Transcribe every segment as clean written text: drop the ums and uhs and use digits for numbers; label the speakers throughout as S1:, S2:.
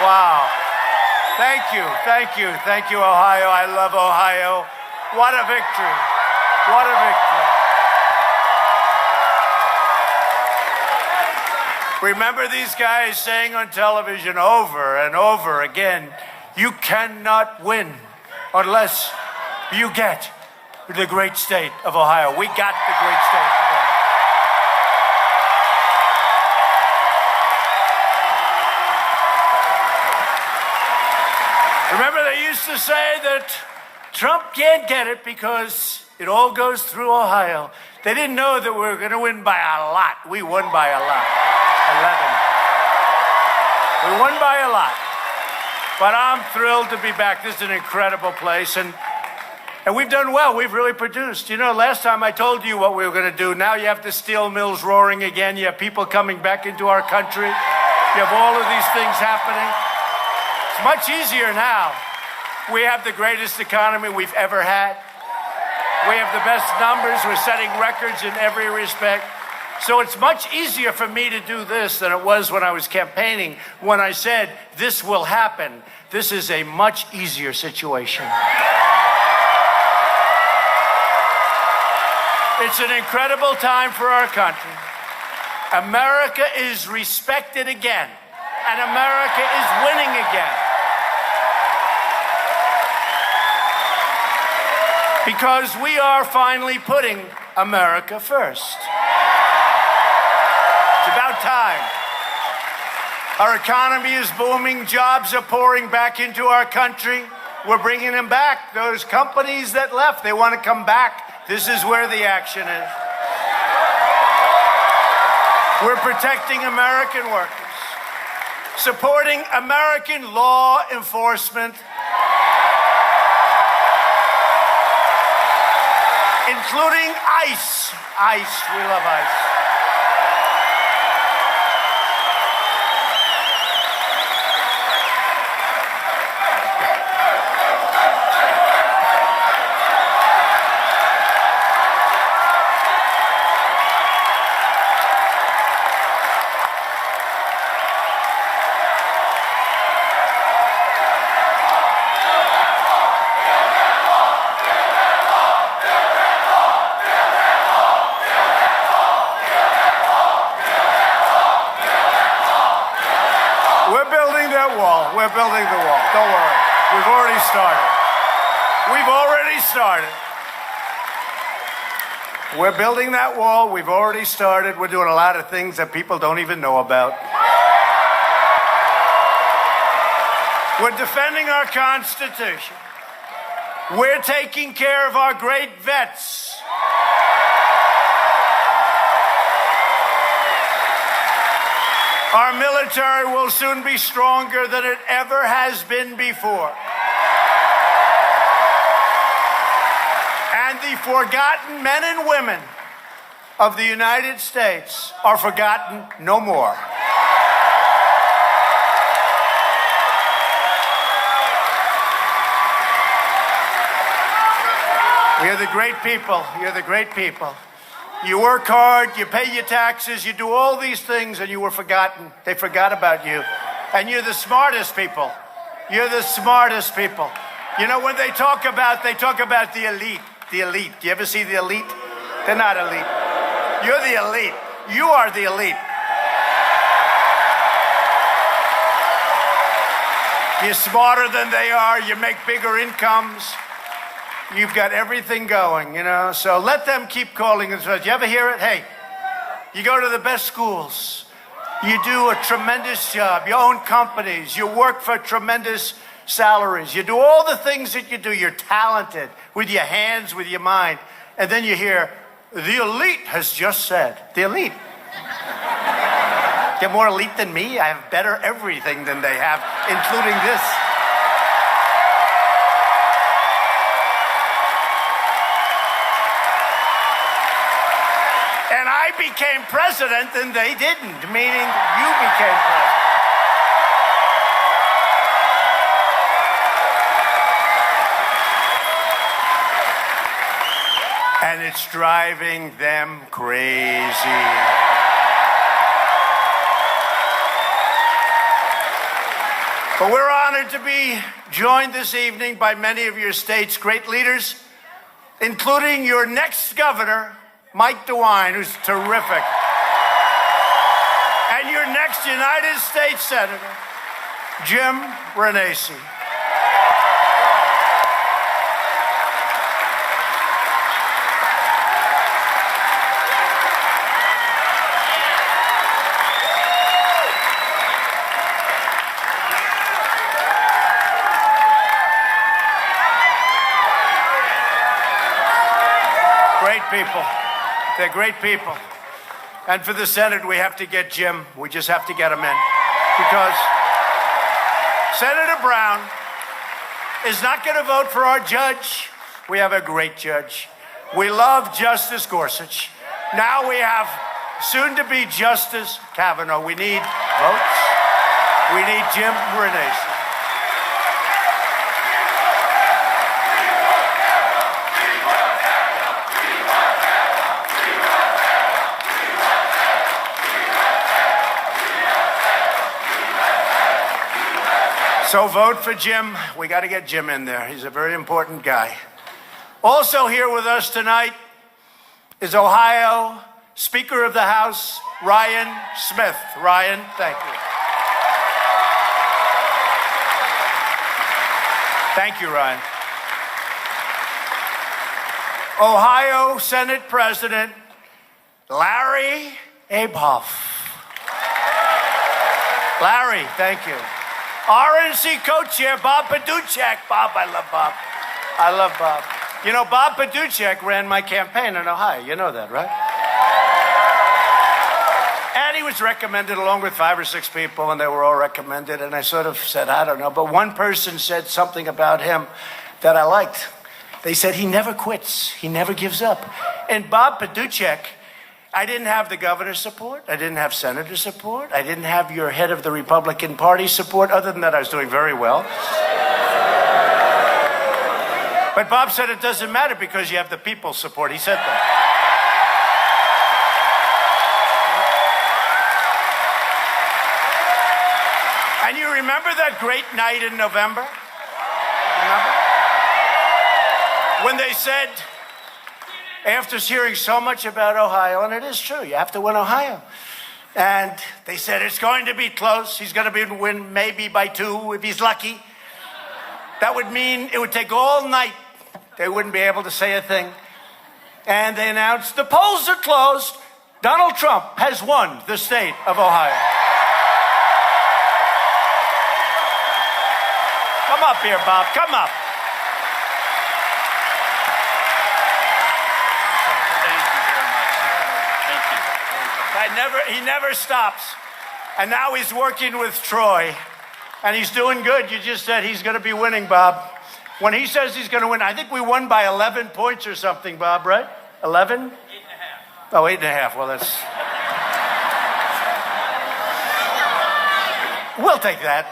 S1: Wow. Thank you, Ohio. I love Ohio. What a victory. What a victory. Remember these guys saying on television over and over again, you cannot win unless you get the great state of Ohio. We got the great state of Ohio. Remember, they used to say that Trump can't get it because it all goes through Ohio. They didn't know that we were going to win by a lot. We won by a lot. 11. We won by a lot. But I'm thrilled to be back. This is an incredible place. And we've done well. We've really produced. You know, last time I told you what we were going to do. Now you have the steel mills roaring again. You have people coming back into our country. You have all of these things happening. It's much easier now. We have the greatest economy we've ever had. We have the best numbers. We're setting records in every respect. So it's much easier for me to do this than it was when I was campaigning, when I said, this will happen. This is a much easier situation. It's an incredible time for our country. America is respected again, and America is winning again. Because we are finally putting America first. It's about time. Our economy is booming. Jobs are pouring back into our country. We're bringing them back. Those companies that left, they want to come back. This is where the action is. We're protecting American workers, supporting American law enforcement, including ICE. ICE, we love ICE. We're building the wall. Don't worry. We've already started. We've already started. We're building that wall. We've already started. We're doing a lot of things that people don't even know about. We're defending our Constitution. We're taking care of our great vets. Our military will soon be stronger than it ever has been before. And the forgotten men and women of the United States are forgotten no more. You're the great people. You're the great people. You work hard, you pay your taxes, you do all these things, and you were forgotten. They forgot about you. And you're the smartest people. You're the smartest people. You know, when they talk about the elite. The elite. Do you ever see the elite? They're not elite. You're the elite. You are the elite. You're smarter than they are. You make bigger incomes. You've got everything going, you know, so let them keep calling us. You ever hear it? Hey, you go to the best schools. You do a tremendous job. You own companies. You work for tremendous salaries. You do all the things that you do. You're talented with your hands, with your mind. And then you hear, the elite has just said. The elite. They're more elite than me. I have better everything than they have, including this. And I became president and they didn't, meaning you became president. And it's driving them crazy. But we're honored to be joined this evening by many of your state's great leaders, including your next governor, Mike DeWine, who's terrific, and your next United States Senator, Jim Renacci. Great people. They're great people. And for the Senate, we have to get Jim. We just have to get him in. Because Senator Brown is not going to vote for our judge. We have a great judge. We love Justice Gorsuch. Now we have soon-to-be Justice Kavanaugh. We need votes. We need Jim Renacci. So vote for Jim. We got to get Jim in there. He's a very important guy. Also here with us tonight is Ohio Speaker of the House, Ryan Smith. Ryan, thank you. Thank you, Ryan. Ohio Senate President Larry Abehoff. Larry, thank you. RNC co-chair Bob Paduchek. Bob, I love Bob. I love Bob. You know, Bob Paduchek ran my campaign in Ohio. You know that, right? And he was recommended along with 5 or 6 people, and they were all recommended. And I sort of said, I don't know. But one person said something about him that I liked. They said, he never quits. He never gives up. And Bob Paduchek, I didn't have the governor's support. I didn't have senator support. I didn't have your head of the Republican Party support. Other than that, I was doing very well. But Bob said it doesn't matter because you have the people's support. He said that. And you remember that great night in November? Remember? When they said, after hearing so much about Ohio, and it is true, you have to win Ohio. And they said, it's going to be close. He's going to win maybe by 2 if he's lucky. That would mean it would take all night. They wouldn't be able to say a thing. And they announced, the polls are closed. Donald Trump has won the state of Ohio. Come up here, Bob. Come up. He never stops. And now he's working with Troy. And he's doing good. You just said he's going to be winning, Bob. When he says he's going to win, I think we won by 11 points or something, Bob, right? 11? 8.5. Oh, 8.5. Well, that's... We'll take that.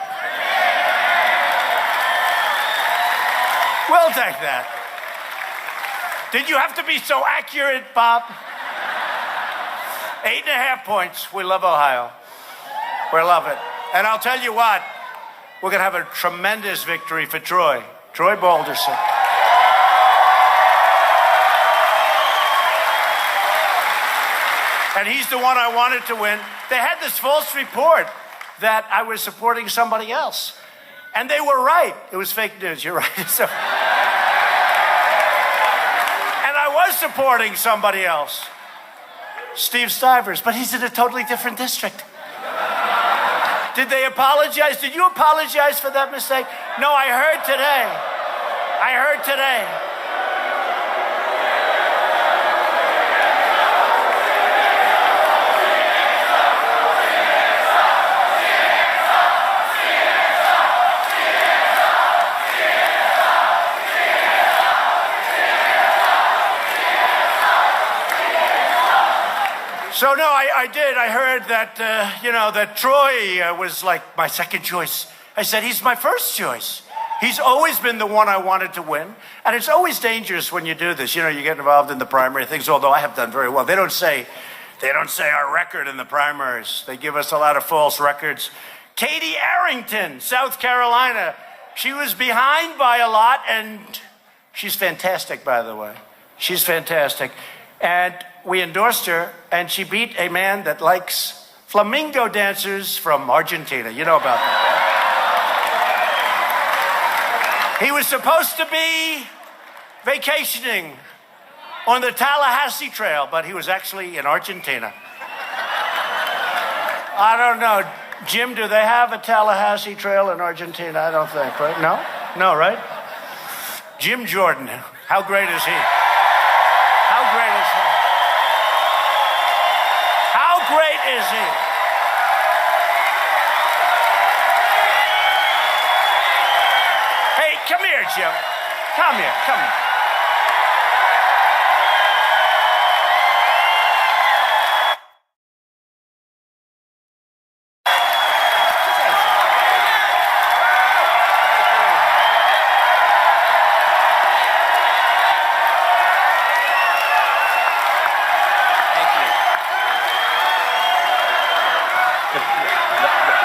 S1: We'll take that. Did you have to be so accurate, Bob? 8.5 points. We love Ohio. We love it. And I'll tell you what, we're going to have a tremendous victory for Troy. Troy Balderson. And he's the one I wanted to win. They had this false report that I was supporting somebody else. And they were right. It was fake news. You're right. So, and I was supporting somebody else. Steve Stivers, but he's in a totally different district. Did they apologize? Did you apologize for that mistake? No, I heard today. So no, I did. I heard that, that Troy was like my second choice. I said, he's my first choice. He's always been the one I wanted to win. And it's always dangerous when you do this. You know, you get involved in the primary things, although I have done very well. They don't say our record in the primaries. They give us a lot of false records Katie Arrington, South Carolina. She was behind by a lot, and she's fantastic, by the way. She's fantastic. And we endorsed her, and she beat a man that likes flamingo dancers from Argentina. You know about that. He was supposed to be vacationing on the Tallahassee Trail, but he was actually in Argentina. I don't know. Jim, do they have a Tallahassee Trail in Argentina? I don't think, right? No? No, right? Jim Jordan. How great is he? How great is he? How great is he? Hey, come here, Jim. Come here, come here.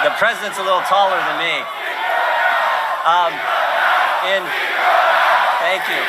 S2: The president's a little taller than me. Thank you.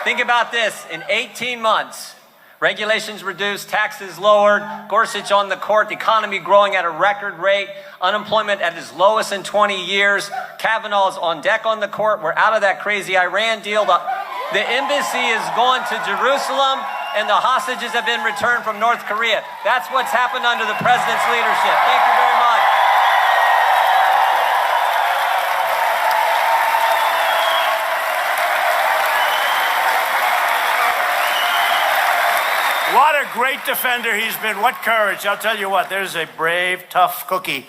S2: Think about this. In 18 months, regulations reduced, taxes lowered, Gorsuch on the court, the economy growing at a record rate, unemployment at its lowest in 20 years, Kavanaugh's on deck on the court. We're out of that crazy Iran deal. The embassy is going to Jerusalem, and the hostages have been returned from North Korea. That's what's happened under the president's leadership. Thank you very much.
S1: What a great defender he's been. What courage. I'll tell you what, there's a brave, tough cookie,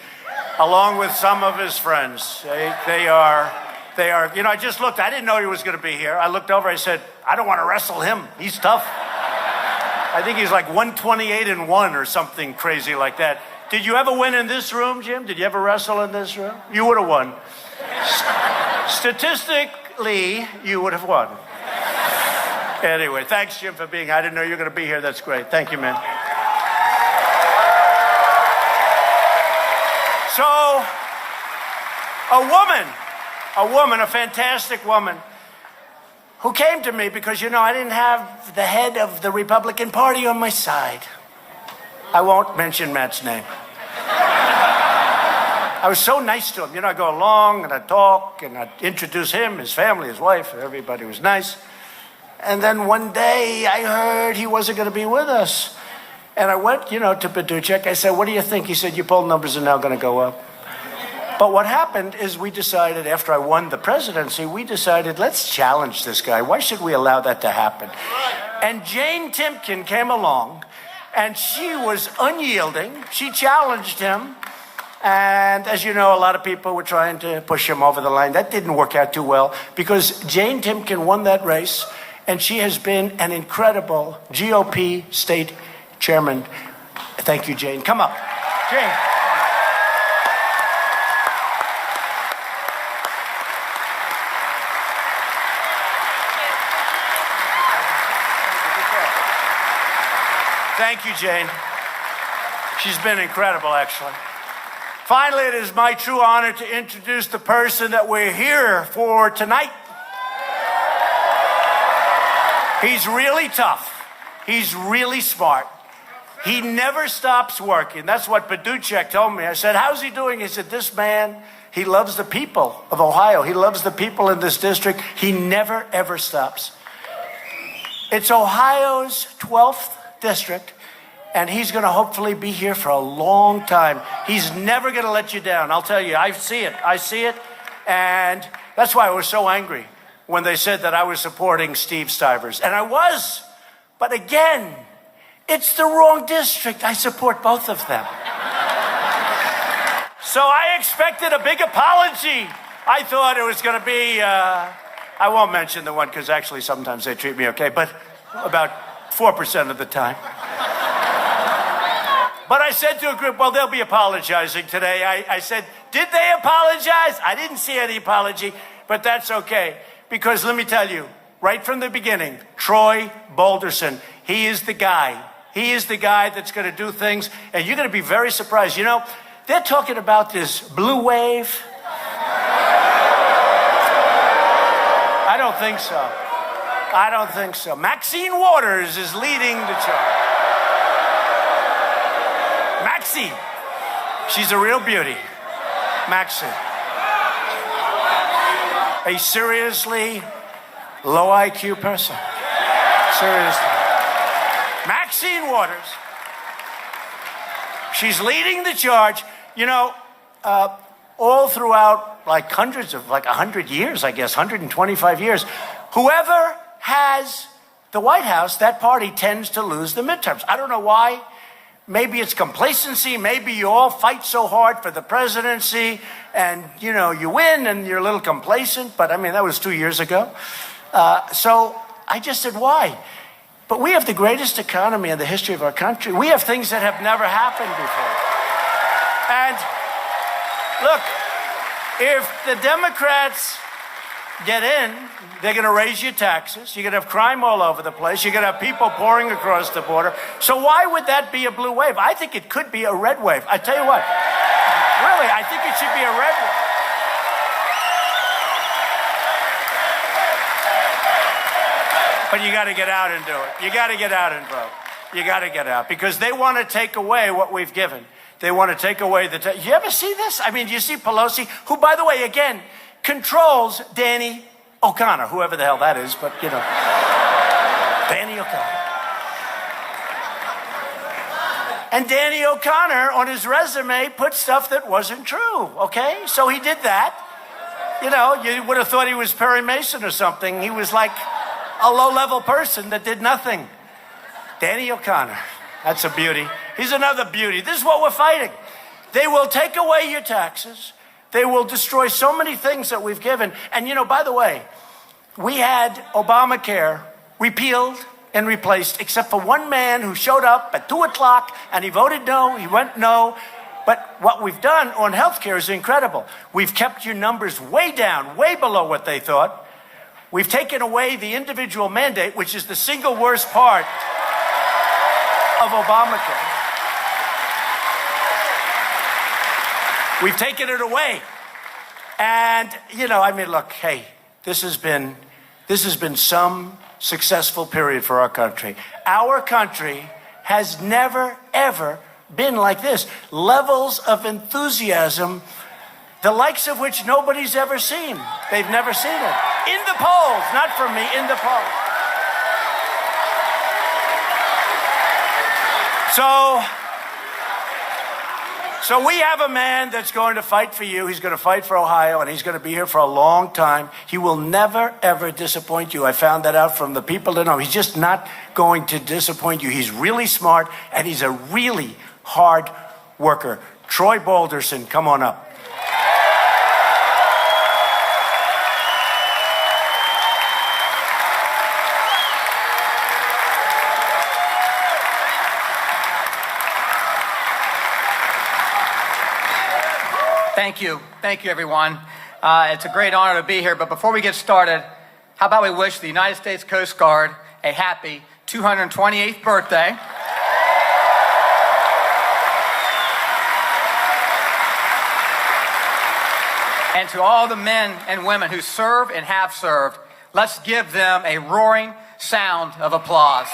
S1: along with some of his friends. They are, you know, I just looked. I didn't know he was going to be here. I looked over. I said, I don't want to wrestle him. He's tough. I think he's like 128-1 or something crazy like that. Did you ever win in this room, Jim? Did you ever wrestle in this room? You would have won. Statistically, you would have won. Anyway, thanks, Jim, for being here. I didn't know you were going to be here. That's great. Thank you, man. So, a woman, a fantastic woman, who came to me because, you know, I didn't have the head of the Republican Party on my side. I won't mention Matt's name. I was so nice to him. You know, I go along and I talk and I introduce him, his family, his wife. Everybody was nice. And then one day I heard he wasn't going to be with us. And I went, you know, to Paduchek. I said, what do you think? He said, your poll numbers are now going to go up. But what happened is we decided, after I won the presidency, we decided, let's challenge this guy. Why should we allow that to happen? And Jane Timken came along, and she was unyielding. She challenged him. And as you know, a lot of people were trying to push him over the line. That didn't work out too well because Jane Timken won that race, and she has been an incredible GOP state chairman. Thank you, Jane. Come up. Jane. Thank you, Jane. She's been incredible, actually. Finally, it is my true honor to introduce the person that we're here for tonight. He's really tough. He's really smart. He never stops working. That's what Paduchek told me. I said, how's he doing? He said, this man, he loves the people of Ohio. He loves the people in this district. He never, ever stops. It's Ohio's 12th district, and he's going to hopefully be here for a long time. He's never going to let you down. I'll tell you, I see it. And that's why I was so angry when they said that I was supporting Steve Stivers. And I was. But again, it's the wrong district. I support both of them. So I expected a big apology. I thought it was going to be, I won't mention the one because actually sometimes they treat me okay, but about 4% of the time. But I said to a group, well, they'll be apologizing today. I said, did they apologize? I didn't see any apology, but that's okay. Because let me tell you, right from the beginning, Troy Balderson He is the guy. He is the guy that's going to do things, and you're going to be very surprised. You know, they're talking about this blue wave. I don't think so. I don't think so. Maxine Waters is leading the charge. Maxine. She's a real beauty. Maxine. A seriously low IQ person. Seriously. Maxine Waters. She's leading the charge. You know, all throughout like hundreds of, like 100 years, I guess, 125 years, whoever has the White House, that party tends to lose the midterms. I don't know why. Maybe it's complacency. Maybe you all fight so hard for the presidency and, you know, you win and you're a little complacent. But I mean, that was 2 years ago. So I just said, why? But we have the greatest economy in the history of our country. We have things that have never happened before. And look, if the Democrats get in, they're going to raise your taxes. You're going to have crime all over the place. You're going to have people pouring across the border. So why would that be a blue wave? I think it could be a red wave. I tell you what, really, I think it should be a red wave. But you got to get out and do it. You got to get out and vote. You got to get out because they want to take away what we've given. They want to take away the... You ever see this? I mean, you see Pelosi, who, by the way, again, controls Danny O'Connor, whoever the hell that is, but, you know. Danny O'Connor. And Danny O'Connor, on his resume, put stuff that wasn't true, okay? So he did that. You know, you would have thought he was Perry Mason or something. He was like a low-level person that did nothing. Danny O'Connor. That's a beauty. He's another beauty. This is what we're fighting. They will take away your taxes. They will destroy so many things that we've given. And, you know, by the way, we had Obamacare repealed and replaced, except for one man who showed up at 2 o'clock and he voted no. He went no. But what we've done on health care is incredible. We've kept your numbers way down, way below what they thought. We've taken away the individual mandate, which is the single worst part of Obamacare. We've taken it away. And, you know, I mean, look, hey, this has been some successful period for our country. Our country has never, ever been like this. Levels of enthusiasm, the likes of which nobody's ever seen. They've never seen it. In the polls, not from me, in the polls. So we have a man that's going to fight for you. He's going to fight for Ohio, and he's going to be here for a long time. He will never, ever disappoint you. I found that out from the people that know him. He's just not going to disappoint you. He's really smart, and he's a really hard worker. Troy Balderson, come on up.
S3: Thank you, everyone. It's a great honor to be here, but before we get started, how about we wish the United States Coast Guard a happy 228th birthday. And to all the men and women who serve and have served, let's give them a roaring sound of applause.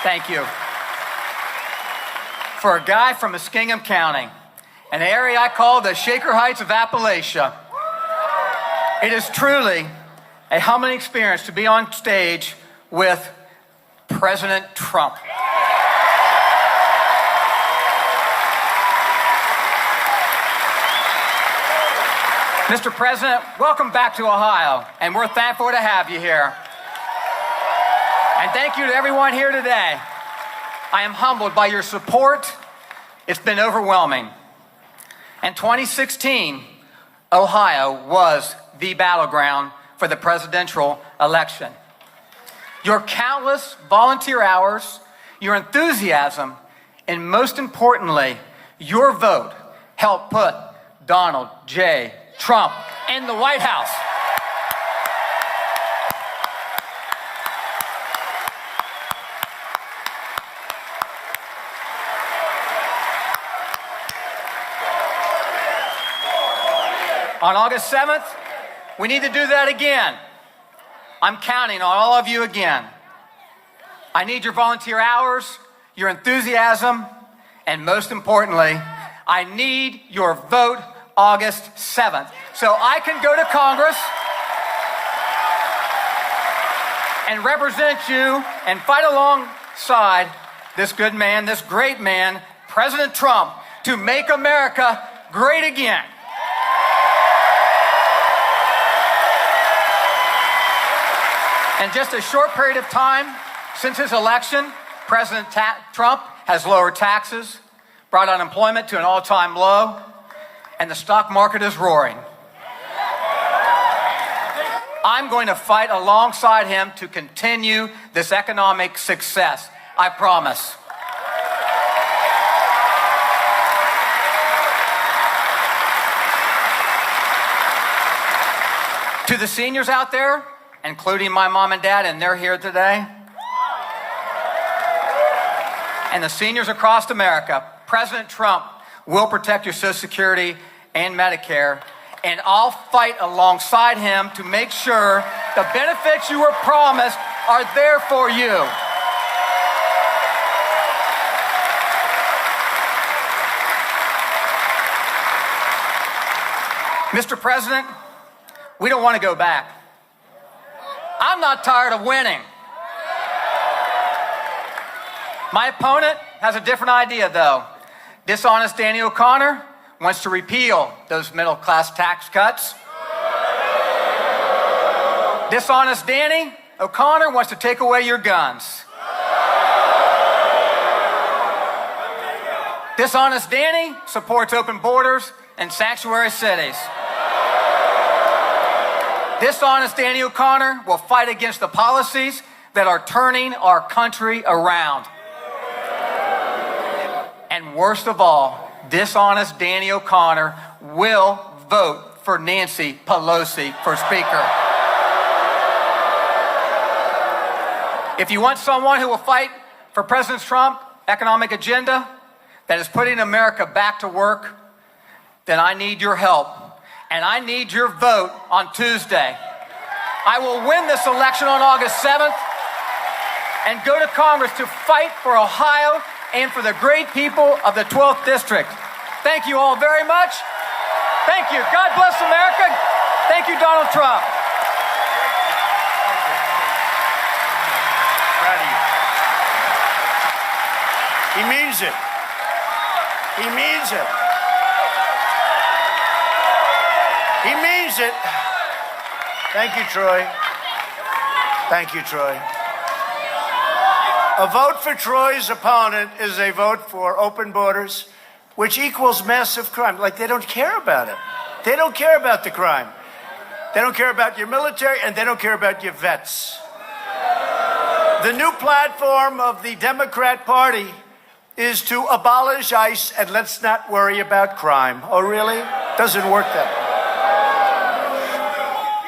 S3: Thank you. For a guy from Muskingum County, an area I call the Shaker Heights of Appalachia, it is truly a humbling experience to be on stage with President Trump. Mr. President, welcome back to Ohio, and we're thankful to have you here. And thank you to everyone here today. I am humbled by your support. It's been overwhelming. In 2016, Ohio was the battleground for the presidential election. Your countless volunteer hours, your enthusiasm, and most importantly, your vote helped put Donald J. Trump in the White House. On August 7th, we need to do that again. I'm counting on all of you again. I need your volunteer hours, your enthusiasm, and most importantly, I need your vote August 7th so I can go to Congress and represent you and fight alongside this good man, this great man, President Trump, to make America great again. In just a short period of time since his election, President Trump has lowered taxes, brought unemployment to an all-time low, and the stock market is roaring. I'm going to fight alongside him to continue this economic success. I promise. To the seniors out there, including my mom and dad, and they're here today, and the seniors across America, President Trump will protect your Social Security and Medicare, and I'll fight alongside him to make sure the benefits you were promised are there for you. Mr. President, we don't want to go back. I'm not tired of winning. My opponent has a different idea, though. Dishonest Danny O'Connor wants to repeal those middle-class tax cuts. Dishonest Danny O'Connor wants to take away your guns. Dishonest Danny supports open borders and sanctuary cities. Dishonest Danny O'Connor will fight against the policies that are turning our country around. And worst of all, dishonest Danny O'Connor will vote for Nancy Pelosi for Speaker. If you want someone who will fight for President Trump's economic agenda that is putting America back to work, then I need your help. And I need your vote on Tuesday. I will win this election on August 7th and go to Congress to fight for Ohio and for the great people of the 12th District. Thank you all very much. Thank you. God bless America. Thank you, Donald Trump.
S1: Proud of you. He means it. He means it. He means it. Thank you, Troy. Thank you, Troy. A vote for Troy's opponent is a vote for open borders, which equals massive crime. Like, they don't care about it. They don't care about the crime. They don't care about your military, and they don't care about your vets. The new platform of the Democrat Party is to abolish ICE and let's not worry about crime. Oh, really? Doesn't work that way.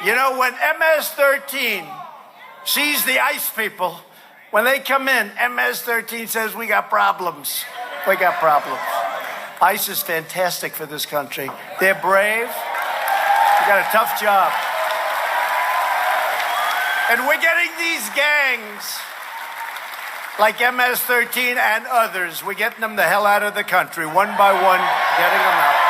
S1: You know, when MS-13 sees the ICE people, when they come in, MS-13 says, we got problems. We got problems. ICE is fantastic for this country. They're brave. They got a tough job. And we're getting these gangs like MS-13 and others. We're getting them the hell out of the country, one by one, getting them out.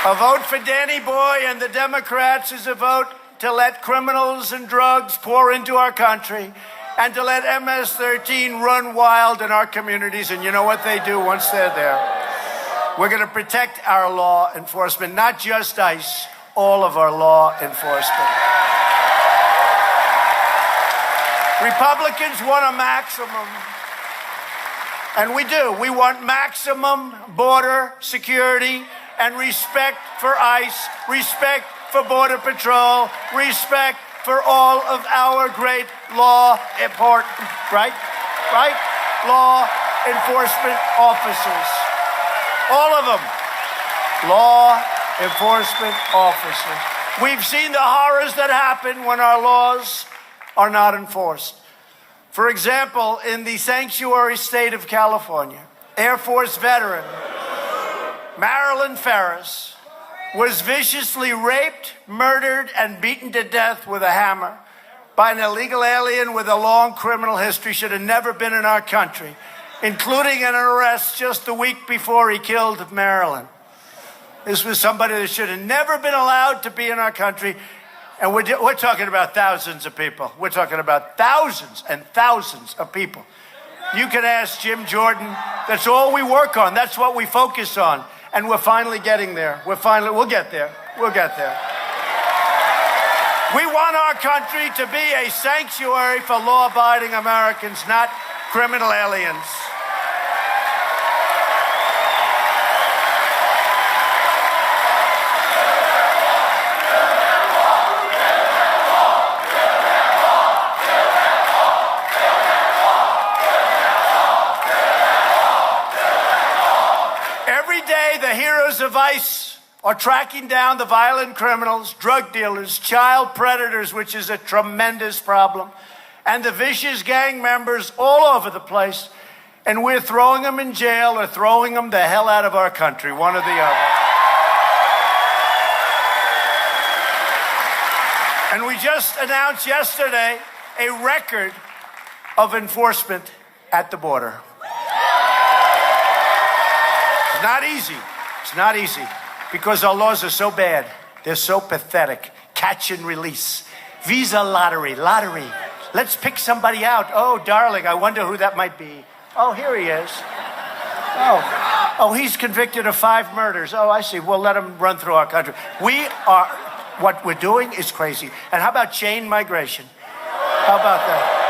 S1: A vote for Danny Boy and the Democrats is a vote to let criminals and drugs pour into our country and to let MS-13 run wild in our communities. And you know what they do once they're there? We're going to protect our law enforcement, not just ICE, all of our law enforcement. Republicans want a maximum, and we do. We want maximum border security and respect for ICE, respect for Border Patrol, respect for all of our great law important, right? Right? law enforcement officers. All of them. Law enforcement officers. We've seen the horrors that happen when our laws are not enforced. For example, in the sanctuary state of California, Air Force veteran Marilyn Ferris was viciously raped, murdered, and beaten to death with a hammer by an illegal alien with a long criminal history. Should have never been in our country, including an arrest just the week before he killed Marilyn. This was somebody that should have never been allowed to be in our country. And we're talking about thousands of people. We're talking about thousands and thousands of people. You can ask Jim Jordan. That's all we work on. That's what we focus on. And we're finally getting there. We'll get there. We'll get there. We want our country to be a sanctuary for law-abiding Americans, not criminal aliens. The heroes of ICE are tracking down the violent criminals, drug dealers, child predators, which is a tremendous problem, and the vicious gang members all over the place. And we're throwing them in jail or throwing them the hell out of our country, one or the other. And we just announced yesterday a record of enforcement at the border. It's not easy. It's not easy because our laws are so bad. They're so pathetic. Catch and release. Visa lottery. Let's pick somebody out. Oh, darling, I wonder who that might be. Oh, here he is. Oh, he's convicted of 5 murders. Oh, I see. We'll let him run through our country. What we're doing is crazy. And how about chain migration? How about that?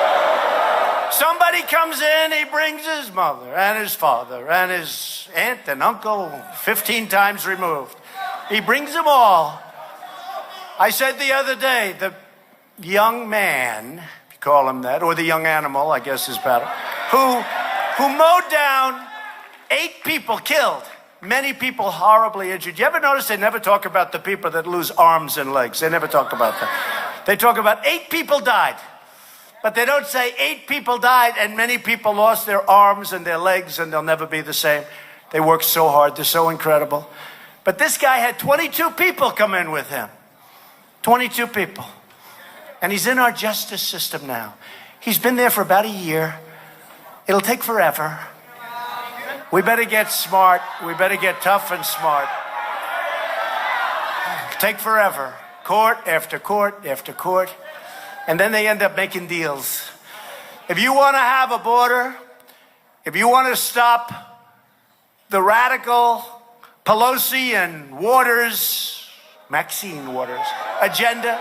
S1: Somebody comes in, he brings his mother and his father and his aunt and uncle 15 times removed. He brings them all. I said the other day, the young man, if you call him that, or the young animal, I guess is better, who mowed down 8 people killed, many people horribly injured. You ever notice they never talk about the people that lose arms and legs? They never talk about that. They talk about 8 people died. But they don't say 8 people died and many people lost their arms and their legs and they'll never be the same. They work so hard. They're so incredible. But this guy had 22 people come in with him. 22 people. And he's in our justice system now. He's been there for about a year. It'll take forever. We better get smart. We better get tough and smart. It'll take forever. Court after court after court. And then they end up making deals. If you want to have a border, if you want to stop the radical Pelosi and Maxine Waters agenda,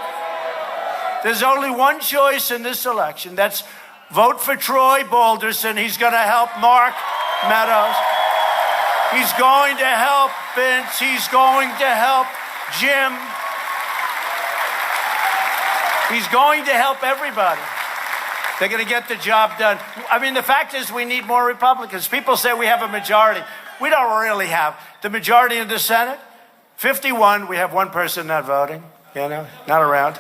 S1: there's only one choice in this election. That's vote for Troy Balderson. He's going to help Mark Meadows. He's going to help Vince. He's going to help Jim. He's going to help everybody. They're going to get the job done. I mean, the fact is we need more Republicans. People say we have a majority. We don't really have. The majority in the Senate, 51. We have one person not voting, not around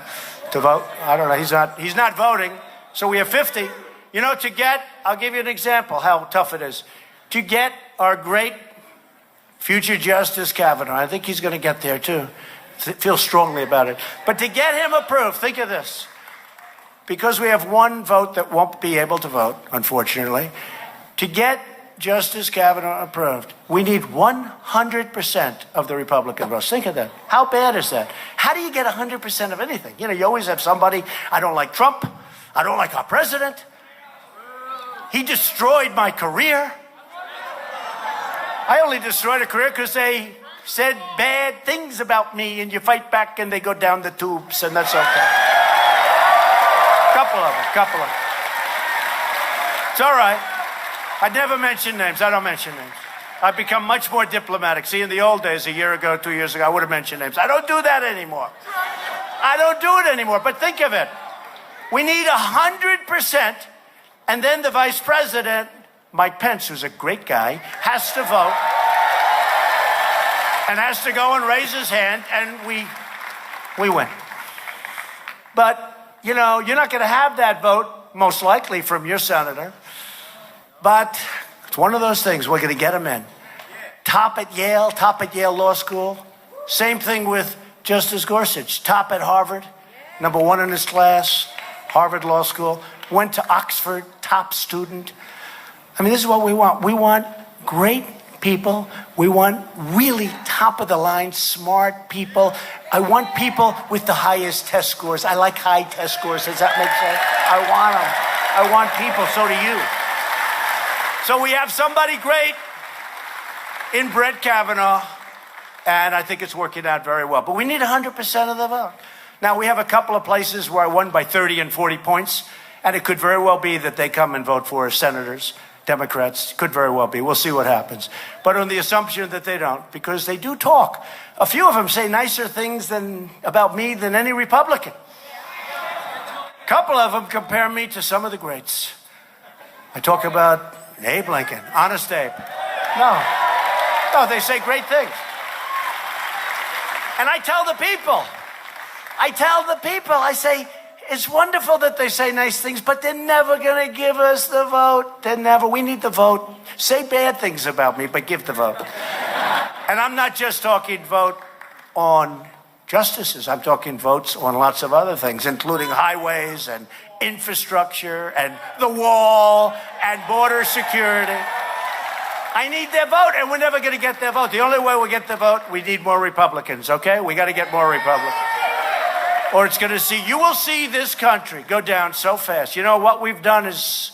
S1: to vote. I don't know. He's not voting. So we have 50. I'll give you an example how tough it is. To get our great future Justice Kavanaugh, I think he's going to get there too. Feel strongly about it. But to get him approved, think of this. Because we have one vote that won't be able to vote, unfortunately, to get Justice Kavanaugh approved, we need 100% of the Republican votes. Think of that. How bad is that? How do you get 100% of anything? You always have somebody, I don't like Trump. I don't like our president. He destroyed my career. I only destroyed a career because they said bad things about me, and you fight back and they go down the tubes, and that's okay. Couple of them. It's all right. I never mention names. I don't mention names. I've become much more diplomatic. See, in the old days, a year ago, 2 years ago, I would have mentioned names. I don't do that anymore. But think of it. We need 100%, and then the vice president Mike Pence, who's a great guy, has to vote and has to go and raise his hand, and we win. But, you're not going to have that vote, most likely, from your senator. But it's one of those things. We're going to get him in. Top at Yale Law School. Same thing with Justice Gorsuch. Top at Harvard, number one in his class, Harvard Law School. Went to Oxford, top student. I mean, this is what we want. We want great people. We want really top-of-the-line, smart people. I want people with the highest test scores. I like high test scores. Does that make sense? I want them. I want people. So do you. So we have somebody great in Brett Kavanaugh, and I think it's working out very well. But we need 100% of the vote. Now, we have a couple of places where I won by 30 and 40 points, and it could very well be that they come and vote for senators, Democrats. Could very well be. We'll see what happens. But on the assumption that they don't, because they do talk. A few of them say nicer things about me than any Republican. A couple of them compare me to some of the greats. I talk about Abe Lincoln, Honest Abe. No, they say great things. And I tell the people, I say, it's wonderful that they say nice things, but they're never going to give us the vote. We need the vote. Say bad things about me, but give the vote. And I'm not just talking vote on justices. I'm talking votes on lots of other things, including highways and infrastructure and the wall and border security. I need their vote, and we're never going to get their vote. The only way we'll get the vote, we need more Republicans, okay? We got to get more Republicans. Or you will see this country go down so fast. What we've done is,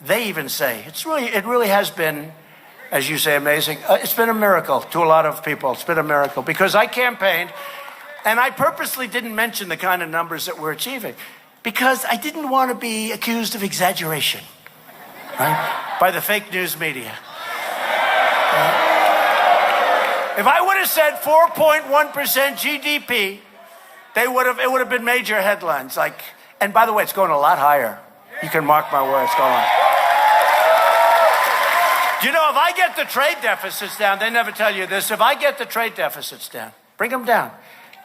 S1: they even say, it really has been, as you say, amazing. It's been a miracle to a lot of people. It's been a miracle because I campaigned, and I purposely didn't mention the kind of numbers that we're achieving because I didn't want to be accused of exaggeration, right? By the fake news media. If I would have said 4.1% GDP, it would have been major headlines. And by the way, it's going a lot higher. You can mark my words, it's going on. If I get the trade deficits down, they never tell you this. If I get the trade deficits down, bring them down.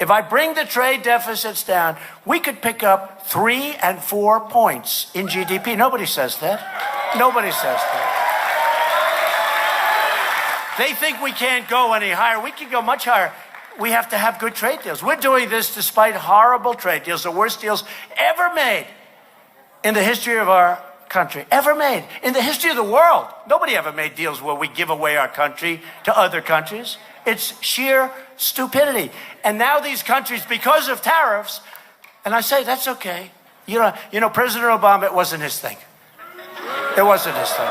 S1: If I bring the trade deficits down, we could pick up 3 and 4 points in GDP. Nobody says that. Nobody says that. They think we can't go any higher. We can go much higher. We have to have good trade deals. We're doing this despite horrible trade deals, the worst deals ever made in the history of our country, ever made in the history of the world. Nobody ever made deals where we give away our country to other countries. It's sheer stupidity. And now these countries, because of tariffs, and I say that's okay. President Obama, it wasn't his thing. It wasn't his thing.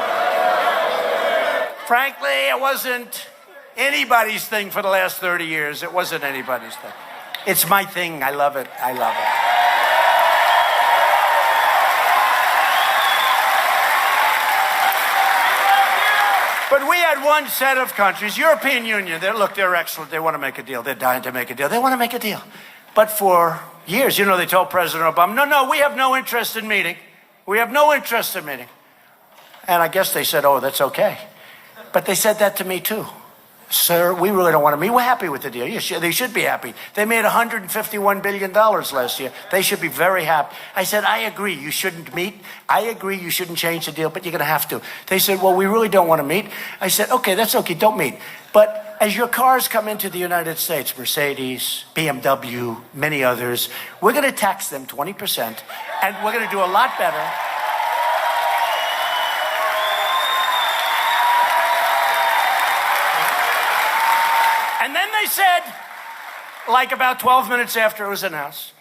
S1: Frankly, it wasn't anybody's thing for the last 30 years. It wasn't anybody's thing. It's my thing. I love it. I love it. But we had one set of countries, European Union, they're excellent. They want to make a deal. They're dying to make a deal. They want to make a deal. But for years, they told President Obama, no, we have no interest in meeting. We have no interest in meeting. And I guess they said, oh, that's okay. But they said that to me, too. Sir, we really don't want to meet. We're happy with the deal. They should be happy. They made $151 billion last year. They should be very happy. I said, I agree. You shouldn't meet. I agree. You shouldn't change the deal, but you're going to have to. They said, well, we really don't want to meet. I said, okay, that's okay. Don't meet. But as your cars come into the United States, Mercedes, BMW, many others, we're going to tax them 20%, and we're going to do a lot better. And then they said, about 12 minutes after it was announced,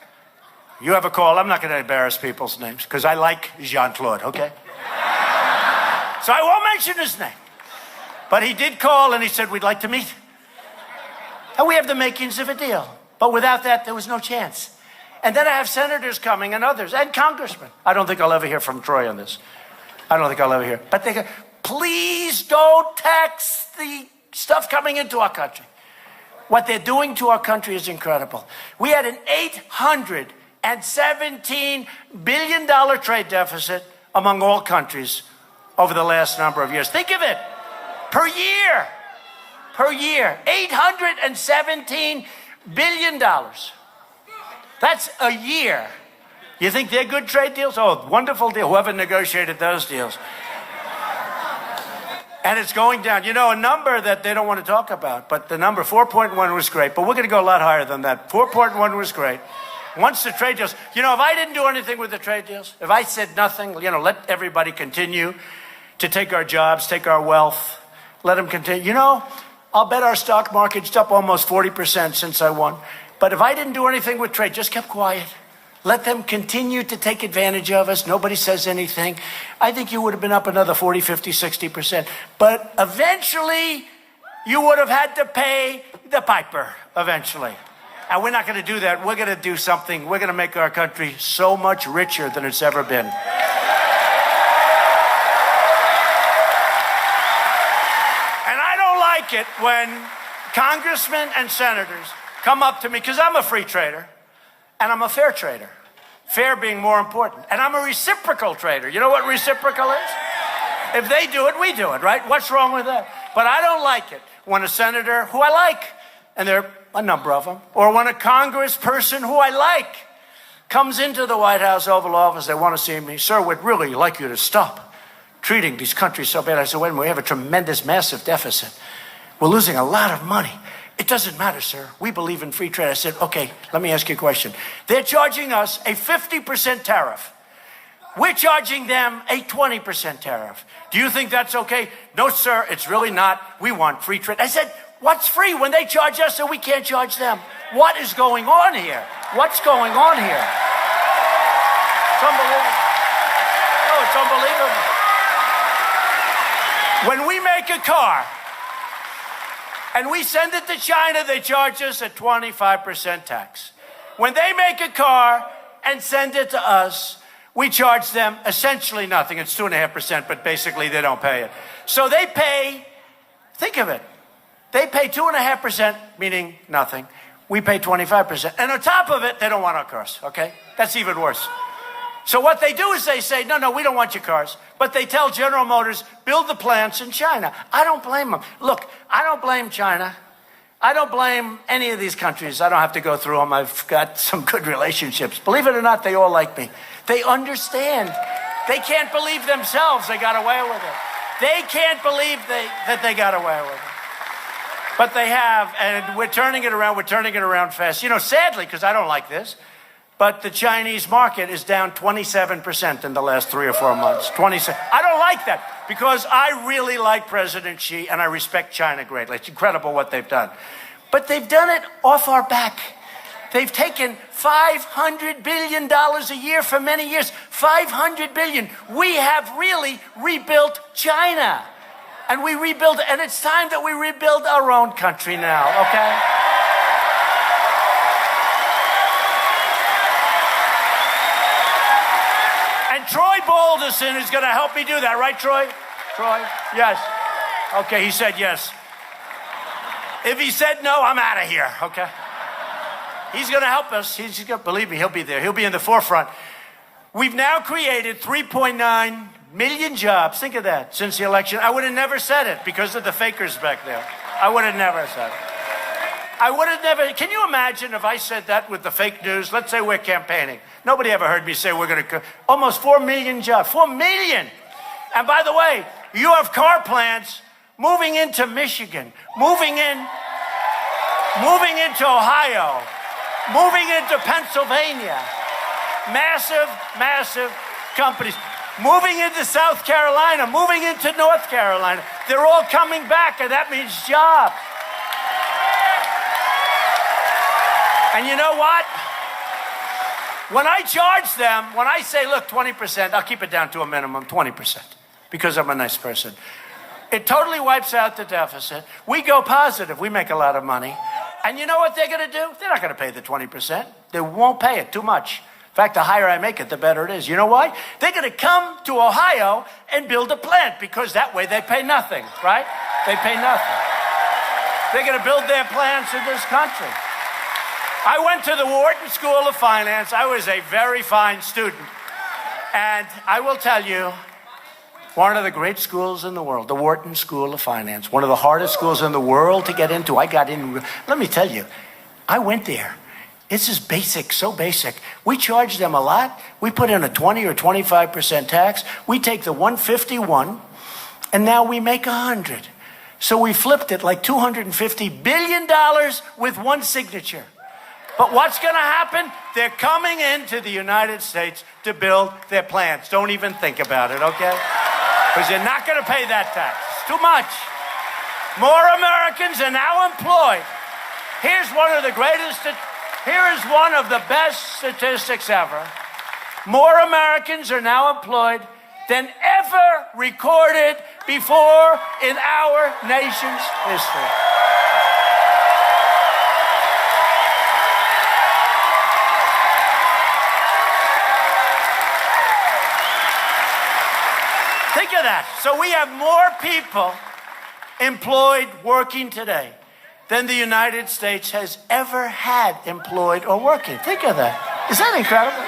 S1: you have a call. I'm not going to embarrass people's names because I like Jean-Claude, okay? So I won't mention his name. But he did call and he said, we'd like to meet. And we have the makings of a deal. But without that, there was no chance. And then I have senators coming and others and congressmen. I don't think I'll ever hear from Troy on this. I don't think I'll ever hear. But they go, please don't tax the stuff coming into our country. What they're doing to our country is incredible. We had an $817 billion trade deficit among all countries over the last number of years. Think of it. Per year. Per year. $817 billion. That's a year. You think they're good trade deals? Oh, wonderful deal. Whoever negotiated those deals. And it's going down. You know, a number that they don't want to talk about, but the number 4.1 was great, but we're going to go a lot higher than that. 4.1 was great. Once the trade deals, you know, if I didn't do anything with the trade deals, if I said nothing, you know, let everybody continue to take our jobs, take our wealth, let them continue. You know, I'll bet our stock market's up almost 40% since I won. But if I didn't do anything with trade, just kept quiet, let them continue to take advantage of us. Nobody says anything. I think you would have been up another 40, 50, 60%. But eventually, you would have had to pay the piper, eventually. And we're not going to do that. We're going to do something. We're going to make our country so much richer than it's ever been. And I don't like it when congressmen and senators come up to me, because I'm a free trader. And I'm a fair trader. Fair being more important. And I'm a reciprocal trader. You know what reciprocal is? If they do it, we do it, right? What's wrong with that? But I don't like it when a senator who I like, and there are a number of them, or when a congressperson who I like comes into the White House Oval Office, they want to see me. Sir, we'd really like you to stop treating these countries so bad. I said, wait a minute, we have a tremendous, massive deficit. We're losing a lot of money. It doesn't matter, sir. We believe in free trade. I said, okay, let me ask you a question. They're charging us a 50% tariff. We're charging them a 20% tariff. Do you think that's okay? No, sir, it's really not. We want free trade. I said, what's free when they charge us and we can't charge them? What is going on here? What's going on here? It's unbelievable. Oh, it's unbelievable. When we make a car, and we send it to China, they charge us a 25% tax. When they make a car and send it to us, we charge them essentially nothing. It's 2.5%, but basically they don't pay it. So they pay, think of it, they pay 2.5%, meaning nothing. We pay 25%. And on top of it, they don't want our cars, okay? That's even worse. So what they do is they say, no, we don't want your cars. But they tell General Motors, build the plants in China. I don't blame them. Look, I don't blame China. I don't blame any of these countries. I don't have to go through them. I've got some good relationships. Believe it or not, they all like me. They understand. They can't believe themselves they got away with it. They can't believe that they got away with it. But they have, and we're turning it around. We're turning it around fast. You know, sadly, because I don't like this, but the Chinese market is down 27% in the last 3 or 4 months. 27. I don't like that because I really like President Xi and I respect China greatly. It's incredible what they've done. But they've done it off our back. They've taken $500 billion a year for many years. $500 billion. We have really rebuilt China. And we rebuild, and it's time that we rebuild our own country now, okay? Troy Balderson is going to help me do that, right, Troy? Troy? Yes. Okay, he said yes. If he said no, I'm out of here, okay? He's going to help us. He's going to, believe me, he'll be there. He'll be in the forefront. We've now created 3.9 million jobs. Think of that, since the election. I would have never said it because of the fakers back there. I would have never said it. I would have never, can you imagine if I said that with the fake news? Let's say we're campaigning. Nobody ever heard me say we're going to, almost 4 million jobs, 4 million. And by the way, you have car plants moving into Michigan, moving into Ohio, moving into Pennsylvania. Massive, massive companies. Moving into South Carolina, moving into North Carolina. They're all coming back, and that means jobs. And you know what? When I charge them, when I say, look, 20%, I'll keep it down to a minimum, 20%, because I'm a nice person. It totally wipes out the deficit. We go positive. We make a lot of money. And you know what they're going to do? They're not going to pay the 20%. They won't pay it, too much. In fact, the higher I make it, the better it is. You know why? They're going to come to Ohio and build a plant, because that way they pay nothing, right? They pay nothing. They're going to build their plants in this country. I went to the Wharton School of Finance. I was a very fine student. And I will tell you, One of the great schools in the world, the Wharton School of Finance, one of the hardest schools in the world to get into. I got in, let me tell you, I went there. It's just basic, so basic. We charge them a lot. We put in a 20 or 25% tax. We take the 151, and now we make 100. So we flipped it like $250 billion with one signature. But what's going to happen? They're coming into the United States to build their plants. Don't even think about it, okay? Because you're not going to pay that tax. It's too much. More Americans are now employed. Here's one of the best statistics ever. More Americans are now employed than ever recorded before in our nation's history. Think of that. So we have more people employed working today than the United States has ever had employed or working. Think of that. Is that incredible?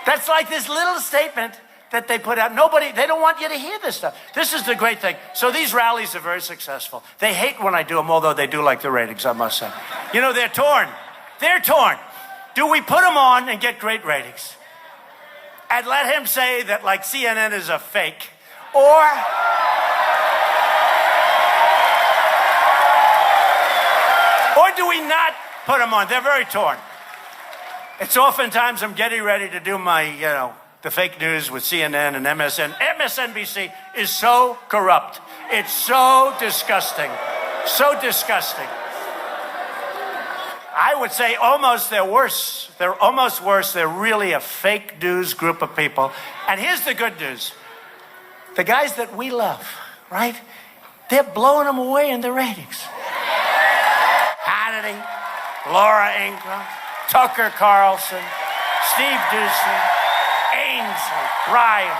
S1: That's like this little statement that they put out. They don't want you to hear this stuff. This is the great thing. So these rallies are very successful. They hate when I do them, although they do like the ratings, I must say. You know, they're torn. They're torn. Do we put them on and get great ratings? And let him say that, like, CNN is a fake? Or do we not put them on? They're very torn. It's oftentimes I'm getting ready to do my, the fake news with CNN and MSNBC is so corrupt. It's so disgusting. So disgusting. I would say they're worse. They're almost worse. They're really a fake news group of people. And here's the good news. The guys that we love, right? They're blowing them away in the ratings. Hannity, Laura Ingraham, Tucker Carlson, Steve Doocy, Ainsley, Ryan,